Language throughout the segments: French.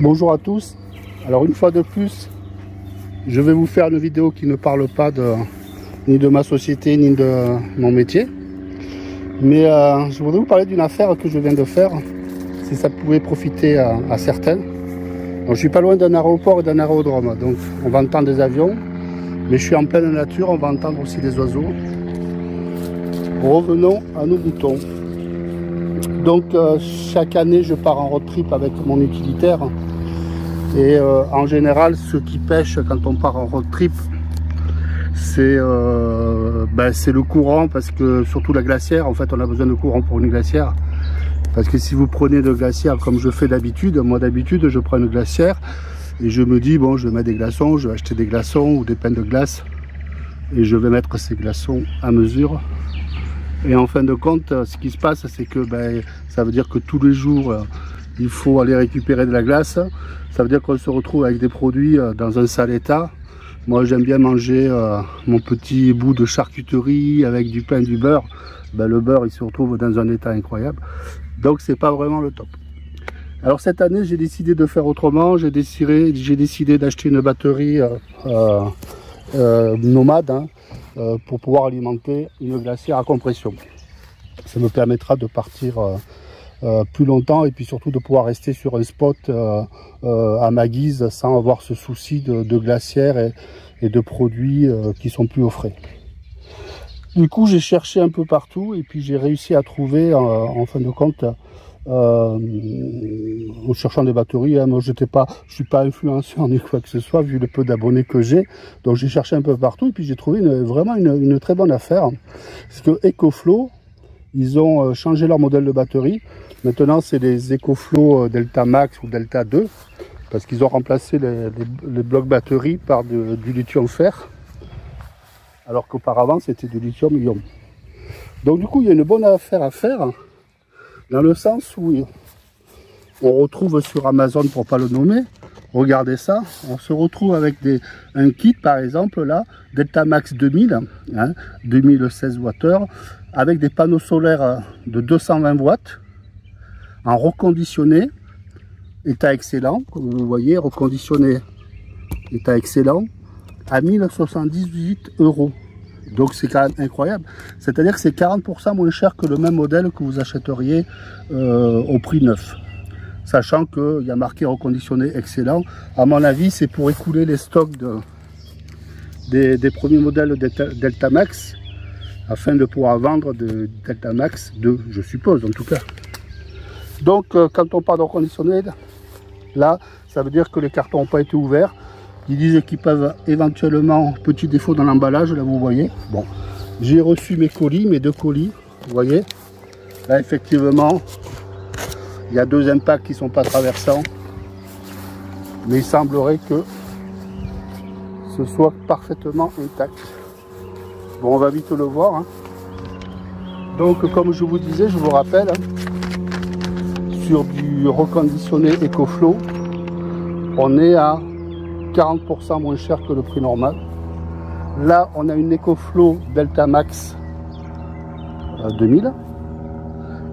Bonjour à tous. Alors une fois de plus, je vais vous faire une vidéo qui ne parle pas ni de ma société ni de mon métier. Mais je voudrais vous parler d'une affaire que je viens de faire, si ça pouvait profiter à certains. Donc, je suis pas loin d'un aéroport et d'un aérodrome, donc on va entendre des avions, mais je suis en pleine nature, on va entendre aussi des oiseaux. Revenons à nos moutons. Donc chaque année je pars en road trip avec mon utilitaire. Et en général, ceux qui pêchent quand on part en road trip, c'est le courant, parce que surtout la glacière, en fait on a besoin de courant pour une glacière. Parce que si vous prenez de glacière comme je fais d'habitude, moi d'habitude je prends une glacière et je me dis bon, je vais mettre des glaçons, je vais acheter des glaçons ou des pains de glace et je vais mettre ces glaçons à mesure. Et en fin de compte, ce qui se passe, c'est que ça veut dire que tous les jours il faut aller récupérer de la glace. Ça veut dire qu'on se retrouve avec des produits dans un sale état. Moi j'aime bien manger mon petit bout de charcuterie avec du pain, du beurre. Le beurre il se retrouve dans un état incroyable. Donc c'est pas vraiment le top. Alors cette année j'ai décidé de faire autrement. J'ai décidé d'acheter une batterie nomade pour pouvoir alimenter une glacière à compression. Ça me permettra de partir plus longtemps et puis surtout de pouvoir rester sur un spot à ma guise sans avoir ce souci de glacière et de produits qui sont plus au frais. Du coup j'ai cherché un peu partout et puis j'ai réussi à trouver en fin de compte en cherchant des batteries, moi je suis pas influenceur ni quoi que ce soit vu le peu d'abonnés que j'ai, donc j'ai cherché un peu partout et puis j'ai trouvé vraiment une très bonne affaire. Parce que EcoFlow, ils ont changé leur modèle de batterie. Maintenant c'est des EcoFlow Delta Max ou Delta 2 parce qu'ils ont remplacé les blocs batterie par du lithium fer, alors qu'auparavant c'était du lithium ion. Donc du coup il y a une bonne affaire à faire, dans le sens où on retrouve sur Amazon, pour pas le nommer, regardez ça, on se retrouve avec un kit par exemple là, Delta Max 2000, 2016 Wh, avec des panneaux solaires de 220 watts, en reconditionné, état excellent, comme vous voyez, reconditionné, état excellent, à 1078 €. Donc c'est quand même incroyable, c'est-à-dire que c'est 40% moins cher que le même modèle que vous achèteriez au prix neuf. Sachant qu'il y a marqué reconditionné excellent. À mon avis, c'est pour écouler les stocks des premiers modèles Delta Max, afin de pouvoir vendre de Delta Max 2, je suppose en tout cas. Donc quand on parle de reconditionné, là, ça veut dire que les cartons n'ont pas été ouverts. Ils disent qu'ils peuvent éventuellement, petit défaut dans l'emballage, là vous voyez. Bon, j'ai reçu mes colis, mes 2 colis, vous voyez. Là effectivement, il y a 2 impacts qui ne sont pas traversants. Mais il semblerait que ce soit parfaitement intact. Bon, on va vite le voir. Donc comme je vous disais, je vous rappelle, sur du reconditionné EcoFlow, on est à 40% moins cher que le prix normal. Là on a une EcoFlow Delta Max 2000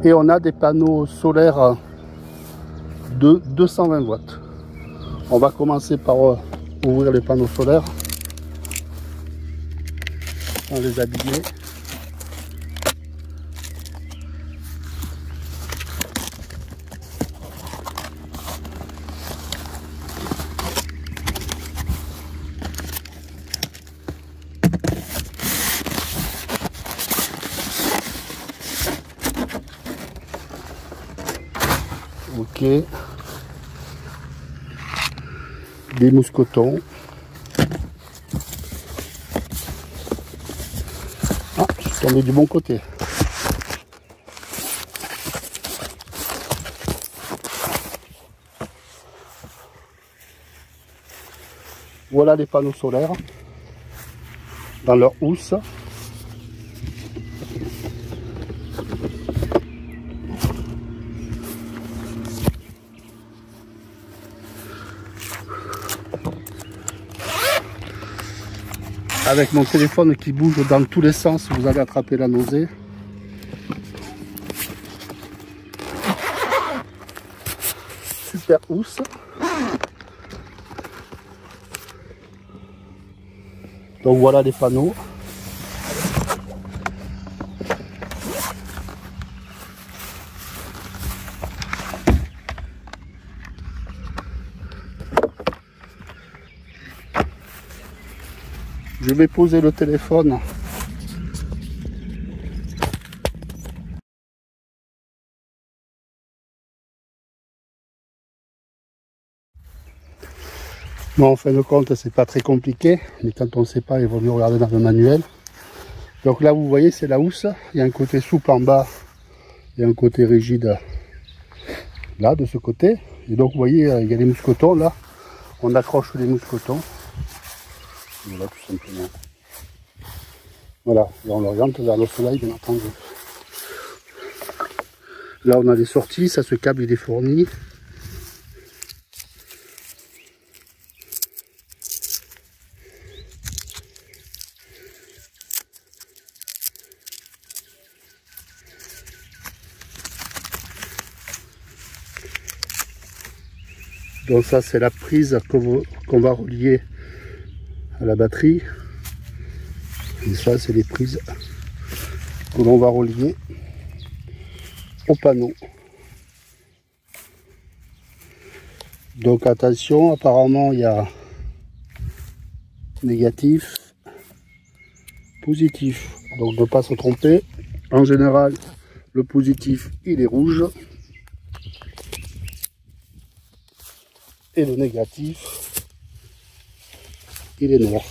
et on a des panneaux solaires de 220 watts. On va commencer par ouvrir les panneaux solaires, on les habiller. Ok, des mousquetons. Ah, je suis tombé du bon côté. Voilà les panneaux solaires dans leur housse. Avec mon téléphone qui bouge dans tous les sens, vous allez attraper la nausée. super housse. Donc voilà les panneaux. Je vais poser le téléphone. Bon, en fin de compte, c'est pas très compliqué, mais quand on ne sait pas, il vaut mieux regarder dans le manuel. Donc là, vous voyez, c'est la housse. Il y a un côté souple en bas et un côté rigide là, de ce côté. Et donc, vous voyez, il y a les mousquetons là. On accroche les mousquetons. Voilà, tout simplement. Voilà, là on l'oriente vers le soleil, bien entendu. Là, on a des sorties, ça, ce câble il est fourni. Donc ça, c'est la prise qu'on va relier à la batterie. Et ça, c'est les prises que l'on va relier au panneau. Donc attention, apparemment il y a négatif, positif. Donc ne pas se tromper. En général, le positif il est rouge et le négatif il est noir.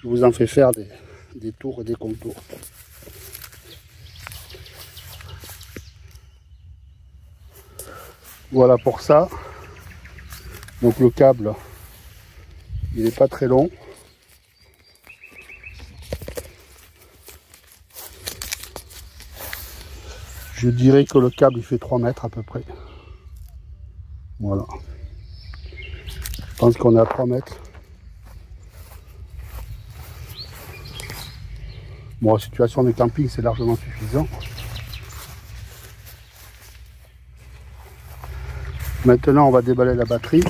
Je vous en fais faire des tours et des contours. Voilà pour ça. Donc le câble, il n'est pas très long. Je dirais que le câble il fait 3 mètres à peu près. Voilà. Je pense qu'on est à 3 mètres. Bon, en situation de camping, c'est largement suffisant. Maintenant, on va déballer la batterie.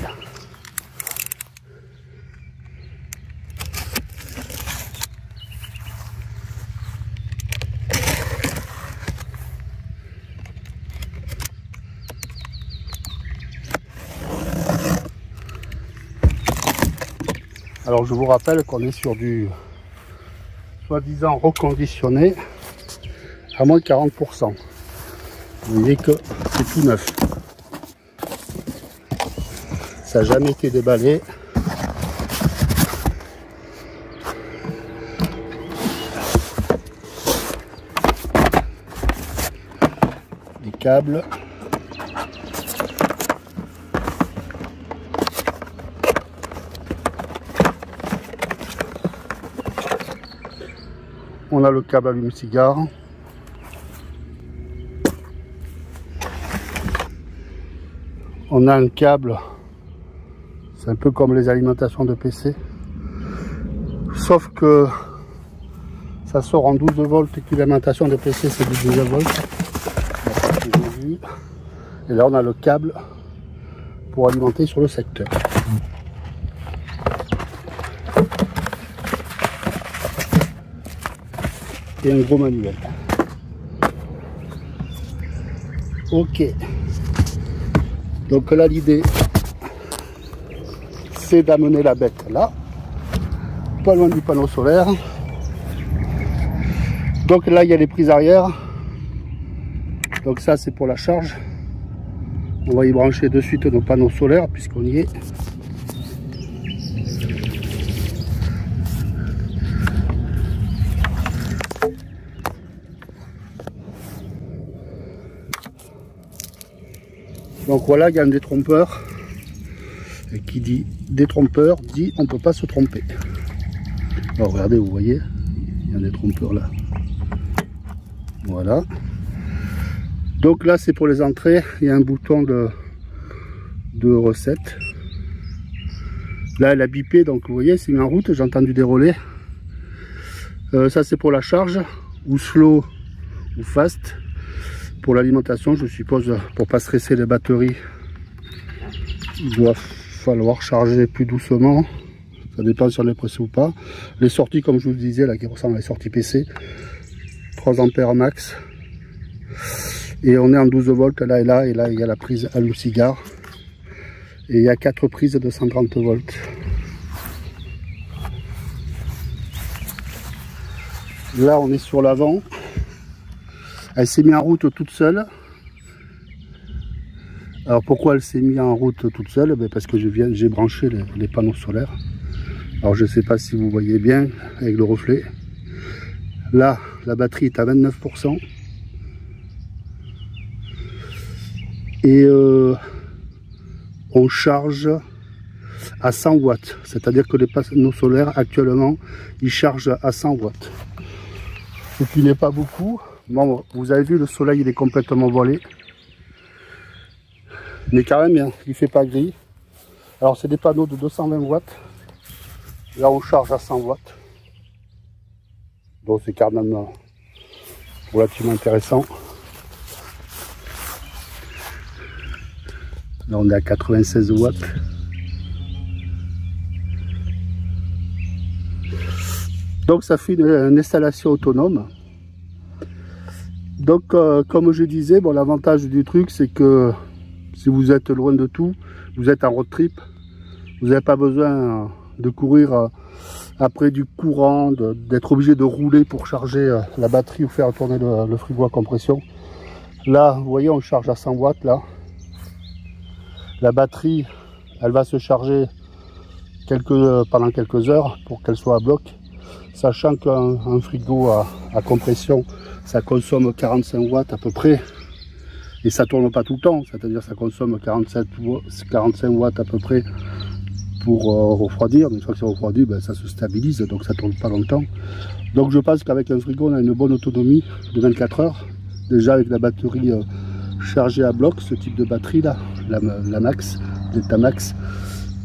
Alors, je vous rappelle qu'on est sur du soi-disant reconditionné à moins de 40%. Vous voyez que c'est tout neuf. Ça n'a jamais été déballé. Les câbles. On a le câble allume-cigare. On a un câble, c'est un peu comme les alimentations de PC. Sauf que ça sort en 12 volts et que l'alimentation de PC c'est du 12 volts. Et là on a le câble pour alimenter sur le secteur. Et un gros manuel. Ok. Donc là l'idée c'est d'amener la bête là, pas loin du panneau solaire. Donc là il y a les prises arrière. Donc ça c'est pour la charge. On va y brancher de suite nos panneaux solaires puisqu'on y est. Donc voilà, il y a un détrompeur. Et qui dit détrompeur dit on ne peut pas se tromper. Alors regardez, vous voyez, il y a un détrompeur là. Voilà. Donc là c'est pour les entrées, il y a un bouton de recette. Là elle a bipé, donc vous voyez c'est mis en route, j'ai entendu des relais. Ça c'est pour la charge, ou slow ou fast. Pour l'alimentation, je suppose, pour pas stresser les batteries, il doit falloir charger plus doucement. Ça dépend si on est pressé ou pas. Les sorties, comme je vous le disais, là qui ressemblent à les sorties PC, 3 ampères max. Et on est en 12 volts là et là. Et là, il y a la prise allume-cigare. Et il y a 4 prises de 130 volts. Là, on est sur l'avant. Elle s'est mise en route toute seule. Alors pourquoi elle s'est mise en route toute seule? Parce que j'ai branché les panneaux solaires. Alors je ne sais pas si vous voyez bien avec le reflet. Là, la batterie est à 29%. Et on charge à 100 watts. C'est-à-dire que les panneaux solaires actuellement, ils chargent à 100 watts. Ce qui n'est pas beaucoup. Bon, vous avez vu, le soleil il est complètement voilé. Mais quand même, il ne fait pas gris. Alors c'est des panneaux de 220 watts. Là on charge à 100 watts. Donc c'est quand même relativement intéressant. Là on est à 96 watts. Donc ça fait une installation autonome. Donc comme je disais, bon, l'avantage du truc c'est que si vous êtes loin de tout, vous êtes en road trip, vous n'avez pas besoin de courir après du courant, d'être obligé de rouler pour charger la batterie ou faire tourner le frigo à compression. Là, vous voyez, on charge à 100 watts là. La batterie, elle va se charger pendant quelques heures pour qu'elle soit à bloc. Sachant qu'un frigo à compression, ça consomme 45 watts à peu près. Et ça tourne pas tout le temps, c'est-à-dire ça consomme 45 watts à peu près pour refroidir. Mais une fois que c'est refroidi, ben, ça se stabilise, donc ça tourne pas longtemps. Donc je pense qu'avec un frigo, on a une bonne autonomie de 24 heures. Déjà avec la batterie chargée à bloc, ce type de batterie là, la Max, Delta Max.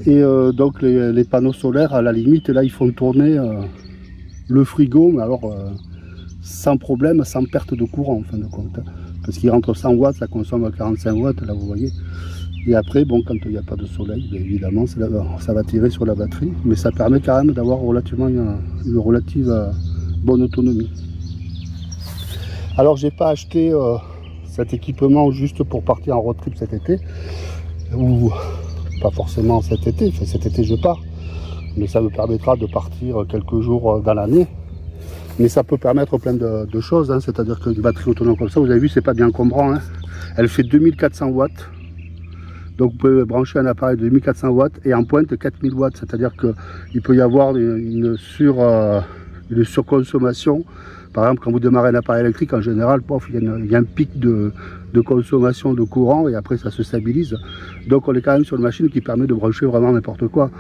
Et donc les panneaux solaires, à la limite, là ils font tourner le frigo, mais alors sans problème, sans perte de courant en fin de compte. Parce qu'il rentre 100 watts, ça consomme 45 watts, là vous voyez. Et après, bon, quand il n'y a pas de soleil, bien évidemment, ça va tirer sur la batterie. Mais ça permet quand même d'avoir relativement une relative bonne autonomie. Alors, j'ai pas acheté cet équipement juste pour partir en road trip cet été. Ou pas forcément cet été, enfin, cet été je pars. Mais ça me permettra de partir quelques jours dans l'année. Mais ça peut permettre plein de choses, hein. C'est-à-dire qu'une batterie autonome comme ça, vous avez vu, c'est pas bien encombrant, hein. Elle fait 2400 watts. Donc vous pouvez brancher un appareil de 2400 watts et en pointe 4000 watts. C'est-à-dire qu'il peut y avoir une surconsommation. Par exemple, quand vous démarrez un appareil électrique, en général, pof, il y a un pic de consommation de courant et après ça se stabilise. Donc on est quand même sur une machine qui permet de brancher vraiment n'importe quoi.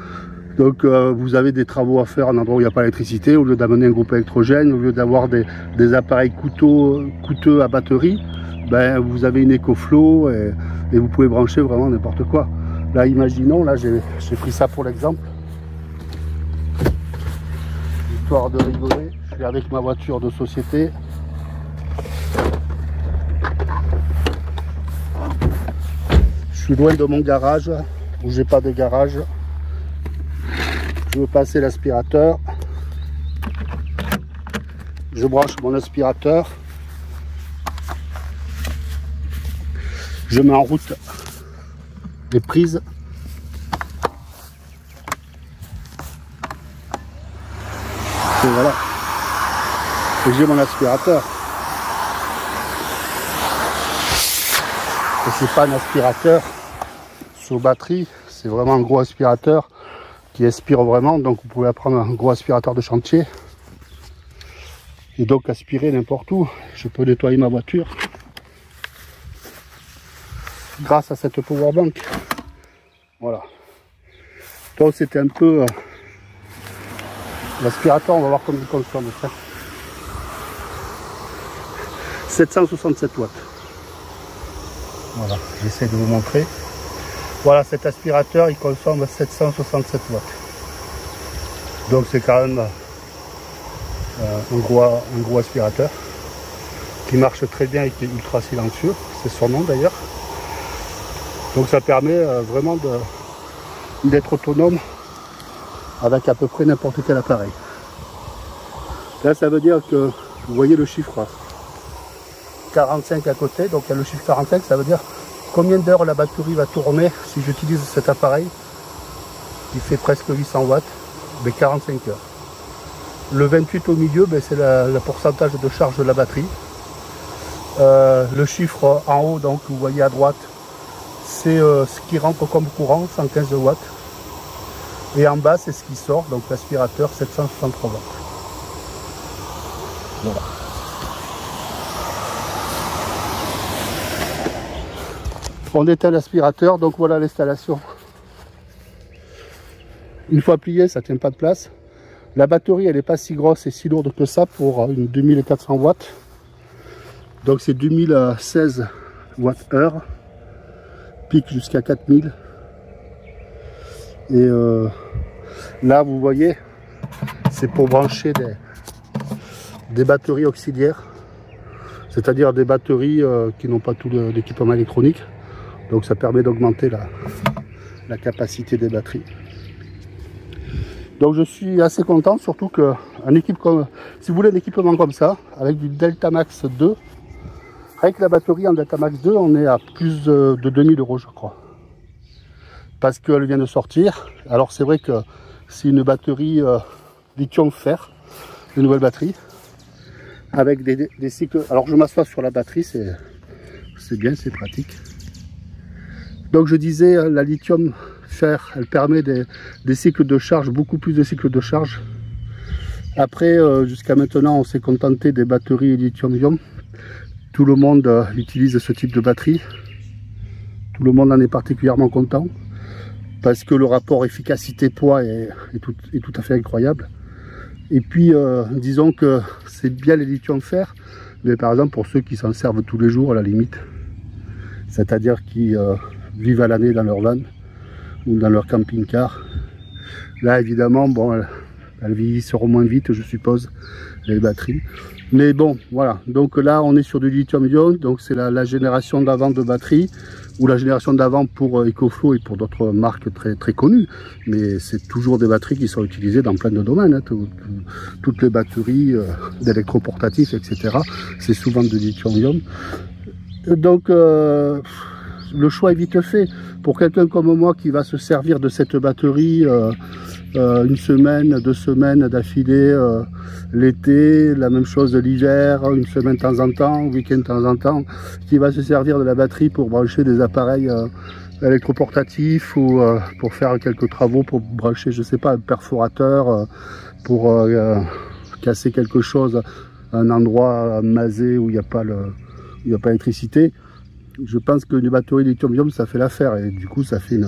Donc vous avez des travaux à faire à un endroit où il n'y a pas d'électricité, au lieu d'amener un groupe électrogène, au lieu d'avoir des appareils coûteux à batterie, ben, vous avez une EcoFlow et vous pouvez brancher vraiment n'importe quoi. Là imaginons, là j'ai pris ça pour l'exemple, histoire de rigoler, je suis avec ma voiture de société. Je suis loin de mon garage, où j'ai pas de garage. Je veux passer l'aspirateur. Je branche mon aspirateur. Je mets en route les prises. Et voilà. Et j'ai mon aspirateur. Et c'est pas un aspirateur sur batterie, c'est vraiment un gros aspirateur qui aspire vraiment, donc vous pouvez prendre un gros aspirateur de chantier et donc aspirer n'importe où. Je peux nettoyer ma voiture grâce à cette powerbank. Voilà. Donc c'était un peu l'aspirateur, on va voir combien il consomme. 767 watts. Voilà, j'essaie de vous montrer. Voilà, cet aspirateur, il consomme 767 watts. Donc c'est quand même un gros aspirateur. qui marche très bien et qui est ultra silencieux, c'est son nom d'ailleurs. Donc ça permet vraiment d'être autonome avec à peu près n'importe quel appareil. Là ça veut dire que vous voyez le chiffre 45 à côté, donc il y a le chiffre 45, ça veut dire combien d'heures la batterie va tourner si j'utilise cet appareil qui fait presque 800 watts, mais 45 heures. Le 28 au milieu, ben, c'est le pourcentage de charge de la batterie. Le chiffre en haut, donc vous voyez à droite, c'est ce qui rentre comme courant, 115 watts. Et en bas, c'est ce qui sort, donc l'aspirateur, 763 watts. Voilà. On éteint l'aspirateur, donc voilà l'installation. Une fois plié, ça ne tient pas de place. La batterie, elle n'est pas si grosse et si lourde que ça pour une 2400 watts. Donc c'est 2016 Wh, pique jusqu'à 4000. Et là, vous voyez, c'est pour brancher des batteries auxiliaires, c'est-à-dire des batteries qui n'ont pas tout l'équipement électronique. Donc ça permet d'augmenter la capacité des batteries. Donc je suis assez content, surtout que si vous voulez un équipement comme ça, avec du Deltamax 2, avec la batterie en Deltamax 2, on est à plus de 2000 € je crois. Parce qu'elle vient de sortir. Alors c'est vrai que c'est une batterie lithium-fer, une nouvelle batterie, avec des cycles. Alors je m'assois sur la batterie, c'est bien, c'est pratique. Donc je disais, la lithium-fer, elle permet des cycles de charge, beaucoup plus de cycles de charge. Après, jusqu'à maintenant, on s'est contenté des batteries lithium-ion. Tout le monde utilise ce type de batterie. Tout le monde en est particulièrement content. Parce que le rapport efficacité-poids est tout à fait incroyable. Et puis, disons que c'est bien les lithium-fer, mais par exemple pour ceux qui s'en servent tous les jours à la limite, c'est-à-dire qui vivent à l'année dans leur van ou dans leur camping-car. Là, évidemment, bon, elles vieillissent moins vite, je suppose, les batteries. Mais bon, voilà. Donc là, on est sur du lithium-ion, donc c'est la génération d'avant de batterie, ou la génération d'avant pour EcoFlow et pour d'autres marques très connues. Mais c'est toujours des batteries qui sont utilisées dans plein de domaines. Hein. Toutes les batteries d'électroportatifs, etc. C'est souvent de lithium-ion. Donc, le choix est vite fait. Pour quelqu'un comme moi qui va se servir de cette batterie une semaine, 2 semaines d'affilée, l'été, la même chose l'hiver, une semaine de temps en temps, week-end de temps en temps, qui va se servir de la batterie pour brancher des appareils électroportatifs ou pour faire quelques travaux, pour brancher, je sais pas, un perforateur, pour casser quelque chose, un endroit masé où il n'y a pas l'électricité. Je pense qu'une batterie lithium-ion, ça fait l'affaire et du coup ça fait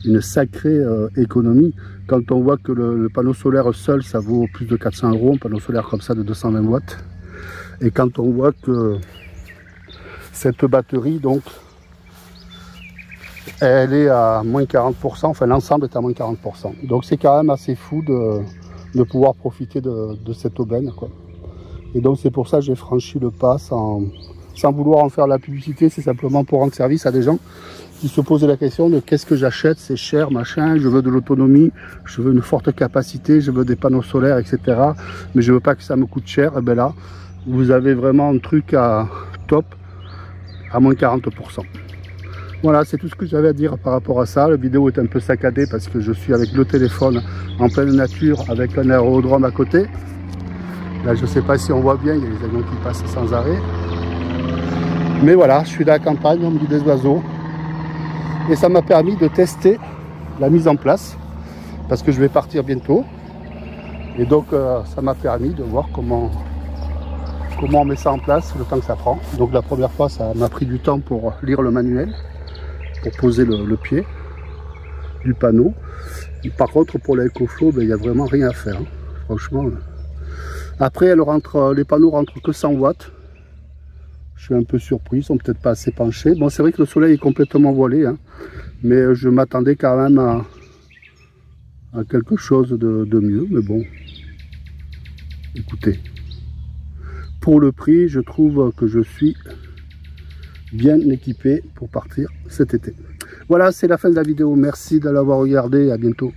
une sacrée économie. Quand on voit que le panneau solaire seul, ça vaut plus de 400 €, un panneau solaire comme ça de 220 watts. Et quand on voit que cette batterie, donc, elle est à moins 40%, enfin l'ensemble est à moins 40%. Donc c'est quand même assez fou de pouvoir profiter de cette aubaine, quoi. Et donc c'est pour ça que j'ai franchi le pas sans vouloir en faire la publicité, c'est simplement pour rendre service à des gens qui se posent la question de qu'est-ce que j'achète, c'est cher, machin, je veux de l'autonomie, je veux une forte capacité, je veux des panneaux solaires, etc. Mais je veux pas que ça me coûte cher. Et bien là, vous avez vraiment un truc à top, à moins 40%. Voilà, c'est tout ce que j'avais à dire par rapport à ça. La vidéo est un peu saccadée parce que je suis avec le téléphone en pleine nature, avec un aérodrome à côté. Là, je ne sais pas si on voit bien, il y a les avions qui passent sans arrêt. Mais voilà, je suis dans la campagne, au milieu des oiseaux. Et ça m'a permis de tester la mise en place. Parce que je vais partir bientôt. Et donc, ça m'a permis de voir comment on met ça en place, le temps que ça prend. Donc la première fois, ça m'a pris du temps pour lire le manuel. Pour poser le pied du panneau. Et par contre, pour l'EcoFlow, ben, il n'y a vraiment rien à faire. Hein. Franchement. Après, les panneaux rentrent que 100 watts. Je suis un peu surpris, ils sont peut-être pas assez penchés. Bon, c'est vrai que le soleil est complètement voilé, hein, mais je m'attendais quand même à quelque chose de mieux. Mais bon, écoutez, pour le prix, je trouve que je suis bien équipé pour partir cet été. Voilà, c'est la fin de la vidéo. Merci de l'avoir regardé. À bientôt.